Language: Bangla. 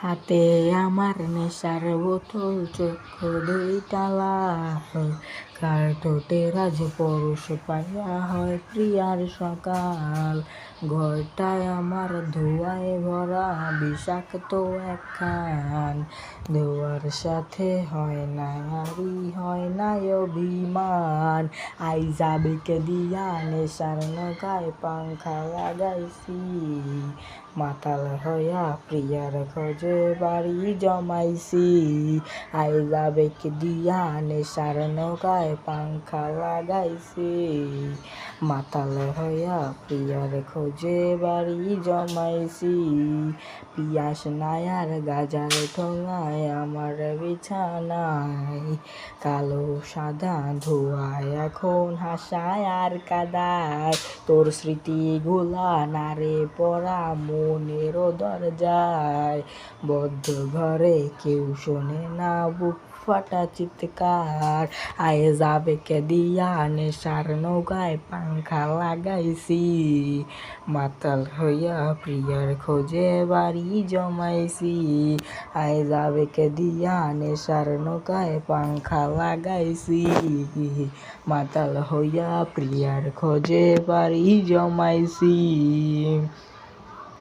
হাতে আমার নেশার বোতল, চক্ষু দুইটা লাল, কার ঠোঁটে রাজ পরশ পাইয়া হয় প্রিয়ার সকাল। ঘরটায় আমার ধোঁয়ায় ভরা বিষাক্ত একখান, ধোঁয়ার সাথে হয় না আরি হয় না অভিমান। আইজা বেকে দিয়া নেশার নৌকায় পাংখা লাগাইছি, মাতাল হইয়া প্রিয়ার খোঁজে বাড়ি জমাইছি। আইজা বেকে দিয়া নেশার নৌকায় পাংখা লাগাইছি, মাতাল হইয়া প্রিয়ার খোঁজে বাড়ি জমাইছি। পিয়াস নাই আর গাজার ঠোঙায় আমার বিছানায়, কালো সাদা ধোঁয়ায় এখন হাসায় আর কাদায়। তোর স্মৃতিগুলা নারে পড়া মনের দরজায়, বদ্ধ ঘরে কেউ শোনে না বুক ফাটা চিৎকার। আইজা বেকে দিয়া নেশার নৌকায় পাংখা লাগাইছি, মাতাল হইয়া প্রিয়ার খোঁজে বাড়ি জমাইছি। আইজা বেকে দিয়া নেশার নৌকায় পাংখা লাগাইছি, মাতাল হইয়া প্রিয়ার খোঁজে বাড়ি জমাইছি।